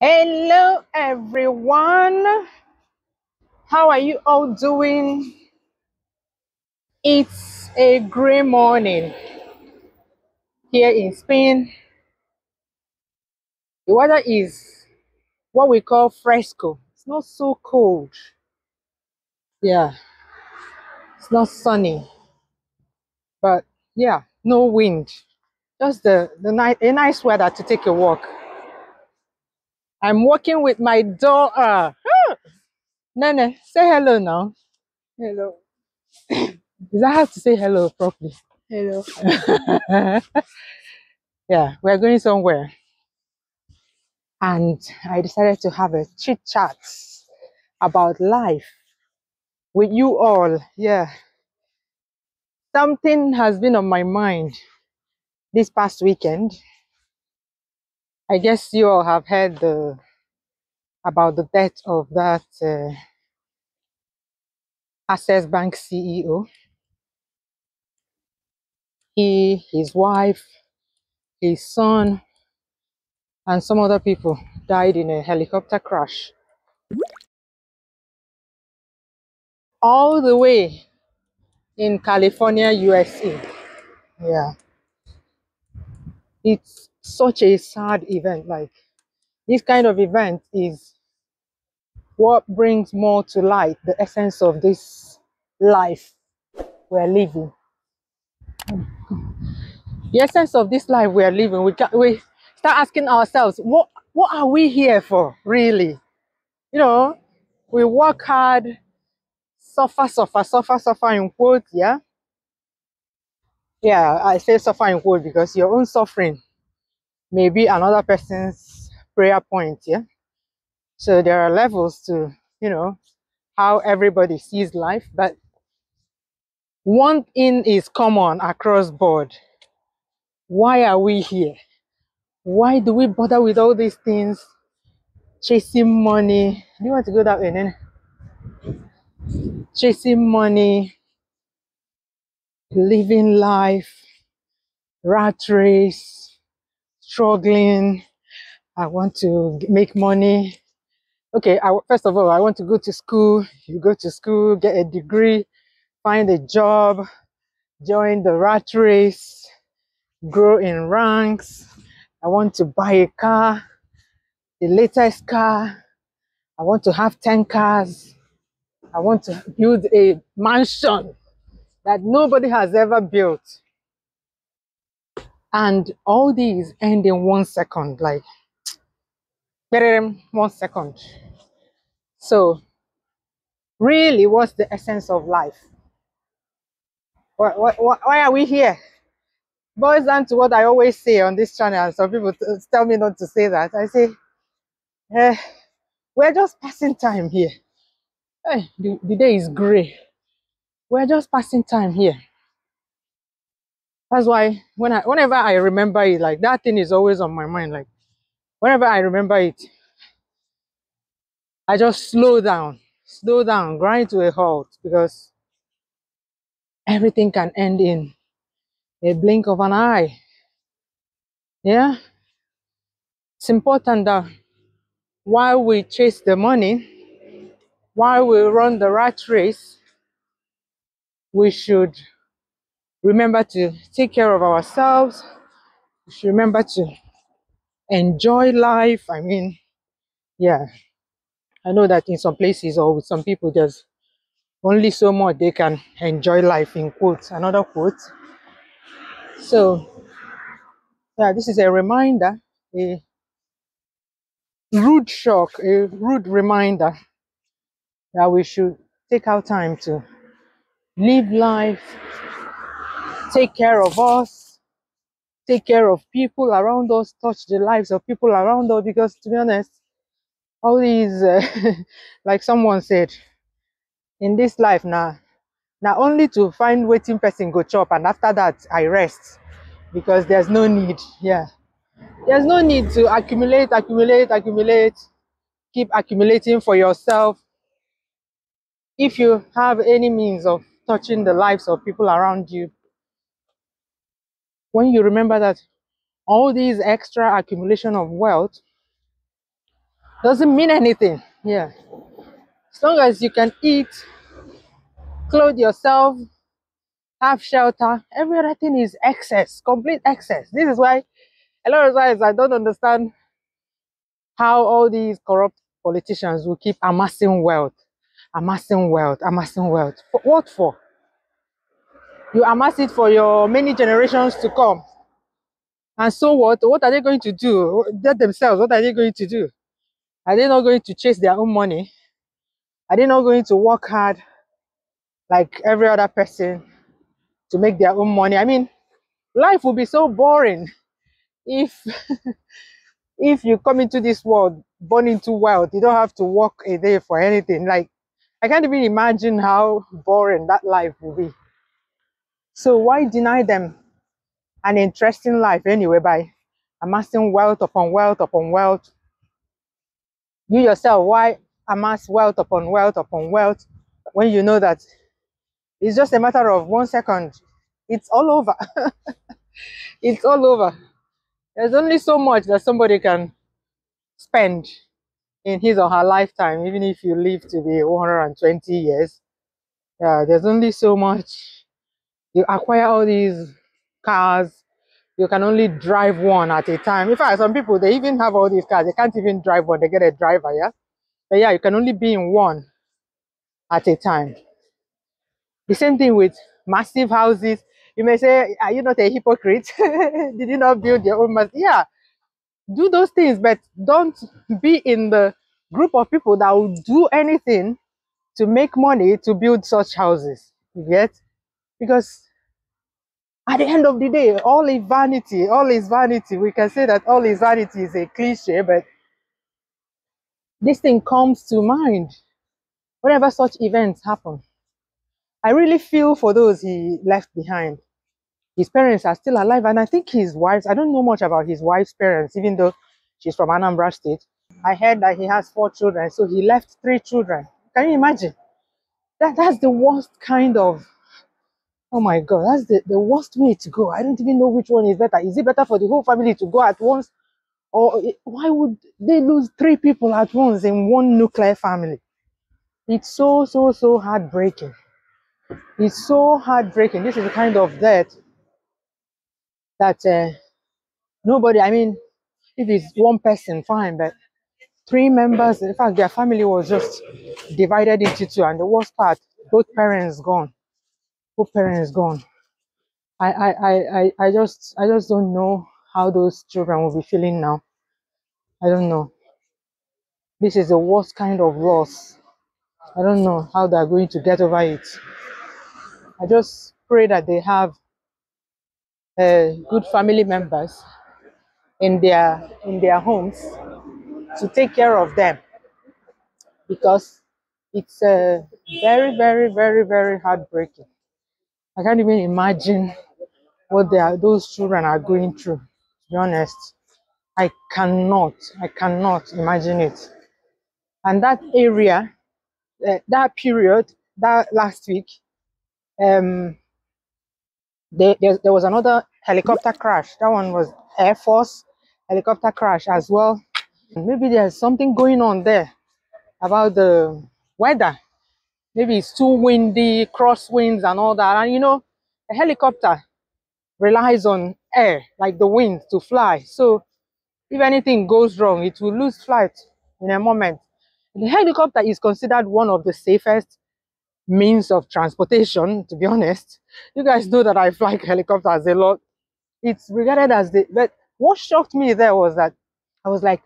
Hello, everyone. How are you all doing? It's a gray morning here in Spain. The weather is what we call fresco. It's not so cold. Yeah, it's not sunny, but yeah, no wind. Just the night, a nice weather to take a walk. I'm walking with my daughter. Nene, say hello now. Hello. Does I have to say hello properly? Hello. Yeah, we're going somewhere. And I decided to have a chit chat about life with you all. Yeah, something has been on my mind this past weekend. I guess you all have heard about the death of that Access Bank CEO. He, his wife, his son, and some other people died in a helicopter crash. All the way in California, USA. Yeah, it's such a sad event. Like, this kind of event is what brings more to light the essence of this life we're living. The essence of this life we're living, we start asking ourselves, what are we here for, really? You know, we work hard, suffer in quotes, yeah? Yeah, I say suffer in quotes because your own suffering may be another person's prayer point, yeah? So there are levels to, how everybody sees life, but one thing is common across board. Why are we here? Why do we bother with all these things? Chasing money. Do you want to go that way, Nene? Chasing money, living life, rat race, struggling. I want to make money. Okay, first of all, I want to go to school. You go to school, get a degree, find a job, join the rat race, grow in ranks. I want to buy a car, the latest car. I want to have 10 cars. I want to build a mansion that nobody has ever built. And all these end in 1 second, like 1 second. So really, what's the essence of life? Why are we here? Boils down to what I always say on this channel. Some people tell me not to say that. I say, eh, we're just passing time here. The day is gray. We're just passing time here. That's why whenever I remember it, like that thing is always on my mind. Like whenever I remember it, I just slow down, grind to a halt, because everything can end in a blink of an eye. Yeah, it's important that while we chase the money, while we run the rat race, we should remember to take care of ourselves. We should remember to enjoy life. I mean, yeah, I know that in some places or with some people, there's only so much they can enjoy life, in quotes, another quote. So yeah, this is a reminder, a rude shock, a rude reminder that we should take our time to live life, take care of us, take care of people around us, touch the lives of people around us, because to be honest, all these like someone said, in this life now only to find waiting person go chop, and after that I rest, because there's no need. Yeah, there's no need to accumulate, keep accumulating for yourself. If you have any means of touching the lives of people around you, when you remember that all these extra accumulation of wealth Doesn't mean anything. Yeah. As long as you can eat, clothe yourself, have shelter, every other thing is excess, complete excess. This is why a lot of times I don't understand how all these corrupt politicians will keep amassing wealth, amassing wealth, amassing wealth. For what for? You amass it for your many generations to come. And so what? What are they going to do? They themselves, what are they going to do? Are they not going to chase their own money? Are they not going to work hard like every other person to make their own money? I mean, life would be so boring if if you come into this world born into wealth. You don't have to work a day for anything. Like, I can't even imagine how boring that life will be. So why deny them an interesting life anyway by amassing wealth upon wealth upon wealth? You yourself, why amass wealth upon wealth upon wealth when you know that it's just a matter of 1 second? It's all over. It's all over. There's only so much that somebody can spend in his or her lifetime, even if you live to be 120 years. Yeah, there's only so much. You acquire all these cars, you can only drive one at a time. In fact, some people, they even have all these cars, they can't even drive one, they get a driver, yeah? But yeah, you can only be in one at a time. The same thing with massive houses. You may say, are you not a hypocrite? Did you not build your own massive? Yeah, do those things, but don't be in the group of people that will do anything to make money to build such houses. You get? Because at the end of the day, all is vanity. All is vanity. We can say that all is vanity is a cliche, but this thing comes to mind whenever such events happen. I really feel for those he left behind. His parents are still alive, and I think his wife's, I don't know much about his wife's parents, even though she's from Anambra State. I heard that he has 4 children, so he left 3 children. Can you imagine? That's the worst kind of, oh my God, that's the worst way to go. I don't even know which one is better. Is it better for the whole family to go at once? Or why would they lose 3 people at once in one nuclear family? It's so, so, so heartbreaking. It's so heartbreaking. This is the kind of death that nobody, I mean, if it's one person, fine, but 3 members, in fact, their family was just divided into two. And the worst part, both parents gone. Both parents gone. I just don't know how those children will be feeling now. I don't know. This is the worst kind of loss. I don't know how they're going to get over it. I just pray that they have good family members in their homes to take care of them, because it's very, very, very, very heartbreaking. I can't even imagine what those children are going through. To be honest, I cannot imagine it. And that area, that period, that last week, um, there was another helicopter crash. That one was Air Force helicopter crash as well. Maybe there's something going on there about the weather. Maybe it's too windy, crosswinds and all that. And a helicopter relies on air, like the wind, to fly. So if anything goes wrong, it will lose flight in a moment. The helicopter is considered one of the safest means of transportation, to be honest. You guys know that I fly helicopters a lot. It's regarded as but what shocked me there was that I was like,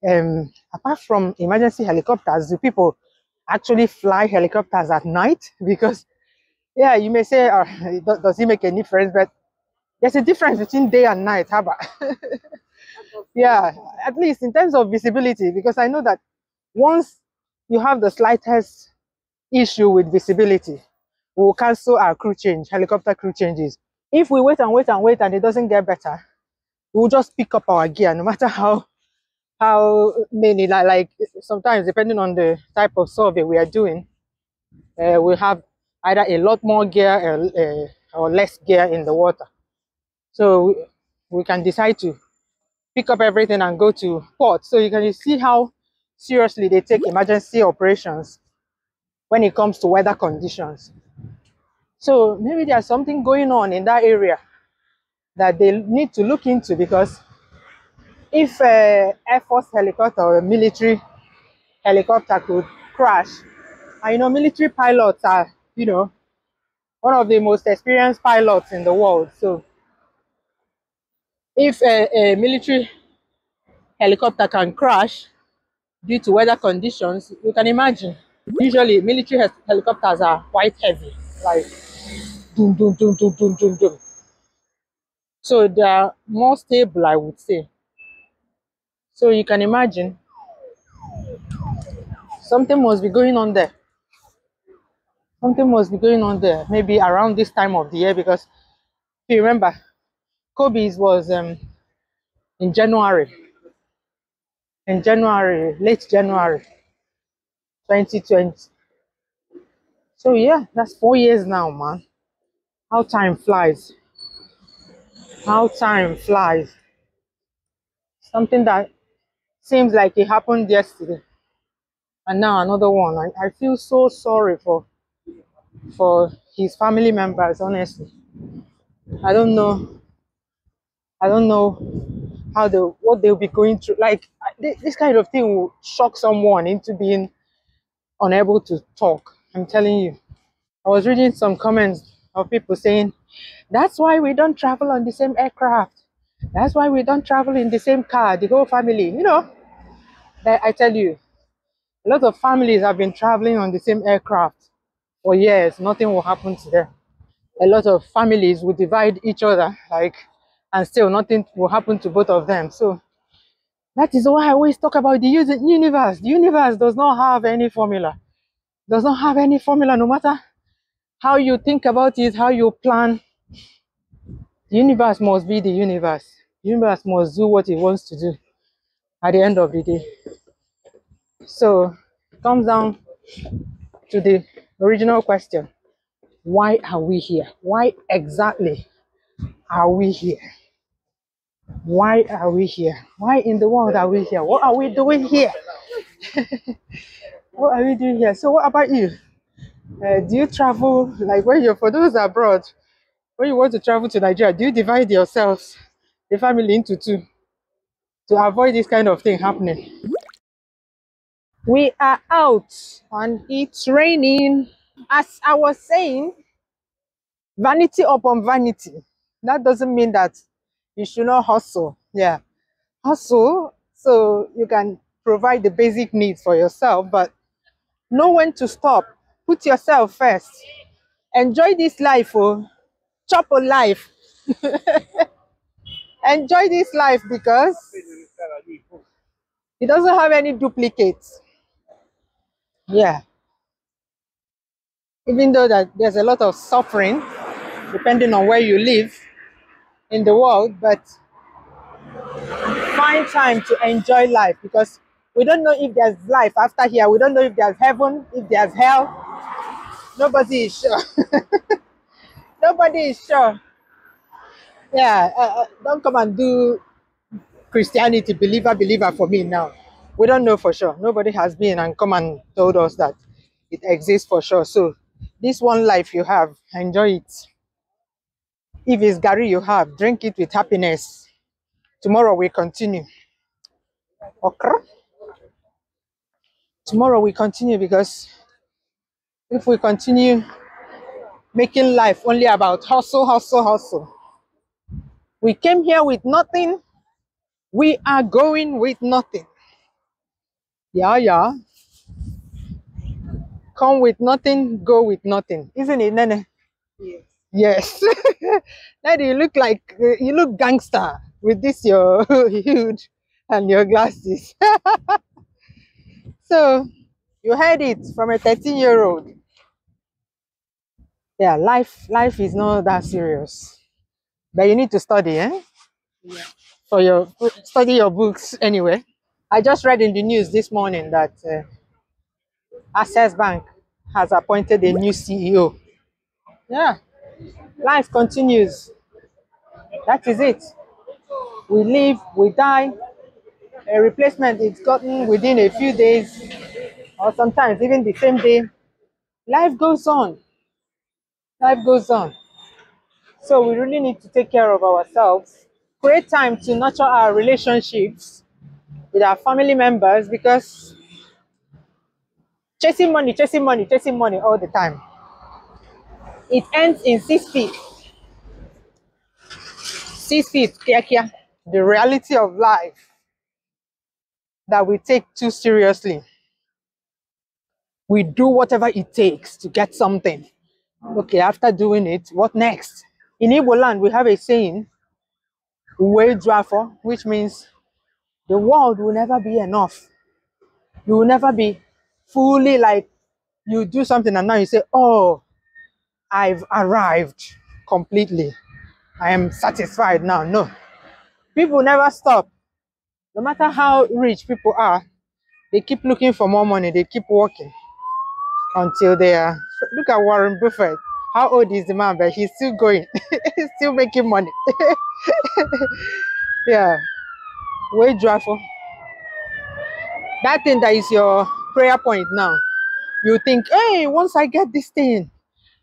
apart from emergency helicopters, do people actually fly helicopters at night? Because yeah, you may say, does it make a difference? But there's a difference between day and night. How about? Yeah, at least in terms of visibility, because I know that once you have the slightest issue with visibility, we will cancel our crew change, helicopter crew changes. If we wait and wait and wait and it doesn't get better, we'll just pick up our gear, no matter how many, like sometimes depending on the type of survey we are doing, we have either a lot more gear or less gear in the water. So we can decide to pick up everything and go to port. So you can see how seriously they take emergency operations when it comes to weather conditions. So maybe there's something going on in that area that they need to look into, because if a Air Force helicopter or a military helicopter could crash, and military pilots are, one of the most experienced pilots in the world. So if a military helicopter can crash due to weather conditions, you can imagine. Usually military helicopters are quite heavy, like doom, doom, doom, doom, doom, doom, doom. So they are more stable, I would say. So you can imagine something must be going on there. Something must be going on there, maybe around this time of the year, because if you remember, Kobe's was in January, late January 2020. So yeah, that's 4 years now, man. How time flies. How time flies. Something that seems like it happened yesterday, and now another one. I feel so sorry for his family members, honestly. I don't know. I don't know what they'll be going through. Like this kind of thing will shock someone into being unable to talk. I'm telling you. I was reading some comments of people saying, that's why we don't travel on the same aircraft. That's why we don't travel in the same car, the whole family. I tell you, a lot of families have been traveling on the same aircraft for years. Nothing will happen to them. A lot of families will divide each other, and still nothing will happen to both of them. So that is why I always talk about the universe. The universe does not have any formula. Does not have any formula, no matter how you think about it, how you plan. The universe must be the universe. The universe must do what it wants to do at the end of the day. So it comes down to the original question. Why are we here? Why exactly are we here? Why are we here? Why in the world are we here? What are we doing here? What are we doing here? So what about you? Do you travel, like when you're, for those abroad, when you want to travel to Nigeria, do you divide yourselves, the family, into two to avoid this kind of thing happening? We are out and it's raining. As I was saying, vanity upon vanity. That doesn't mean that you should not hustle. Yeah, hustle so you can provide the basic needs for yourself, but know when to stop. Put yourself first. Enjoy this life, oh. Chop a life. Enjoy this life because it doesn't have any duplicates. Yeah. Even though that there's a lot of suffering depending on where you live in the world, but find time to enjoy life, because we don't know if there's life after here. We don't know if there's heaven, if there's hell. Nobody is sure. Nobody is sure. Yeah, don't come and do Christianity believer for me now. We don't know for sure. Nobody has been and come and told us that it exists for sure. So this one life you have, enjoy it. If it's Gary you have, drink it with happiness. Tomorrow we continue. Okay? Tomorrow we continue, because if we continue making life only about hustle, hustle, hustle, we came here with nothing. We are going with nothing. Yeah, yeah. Come with nothing, go with nothing. Isn't it, Nene? Yes. Yes. Now you look gangster with this your hood and your glasses. So you heard it from a 13-year-old. Yeah, life is not that serious. But you need to study, eh? Yeah. Study your books anyway. I just read in the news this morning that Access Bank has appointed a new CEO. Yeah, life continues. That is it. We live, we die, A replacement is gotten within a few days or sometimes even the same day. Life goes on. Life goes on. So we really need to take care of ourselves, create time to nurture our relationships with our family members, because chasing money, chasing money, chasing money all the time, it ends in 6 feet. 6 feet, kia kia. The reality of life that we take too seriously. We do whatever it takes to get something. Okay, after doing it, what next? In Igbo land, we have a saying, "Uwe drafo," which means the world will never be enough. You will never be fully like you do something and now you say, "Oh, I've arrived completely. I am satisfied now." No, people never stop. No matter how rich people are, they keep looking for more money. They keep working until they are. Look at Warren Buffett. How old is the man? But he's still going. He's still making money. Yeah. Wait, Drafo. That thing that is your prayer point now. You think, hey, once I get this thing,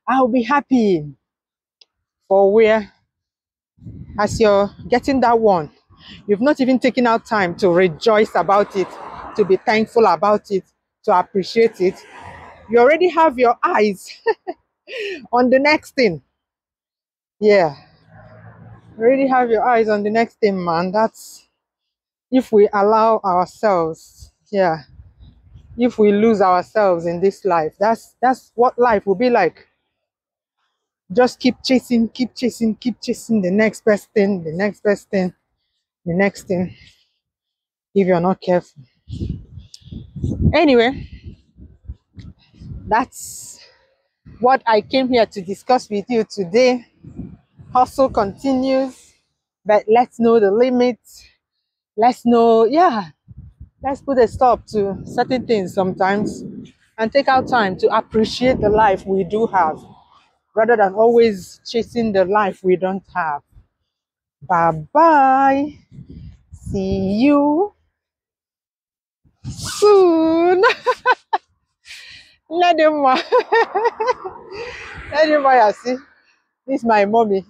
I'll be happy. For where, as you're getting that one, you've not even taken out time to rejoice about it, to be thankful about it, to appreciate it. You already have your eyes on the next thing. Yeah. You already have your eyes on the next thing, man. That's if we allow ourselves, yeah. If we lose ourselves in this life, that's what life will be like. Just keep chasing, keep chasing, keep chasing the next best thing, the next best thing, the next thing, if you're not careful. Anyway, that's what I came here to discuss with you today. Hustle continues, but let's know the limits. Let's know, yeah, let's put a stop to certain things sometimes and take our time to appreciate the life we do have rather than always chasing the life we don't have. Bye bye. See you soon. Let him let him see. This is my mommy.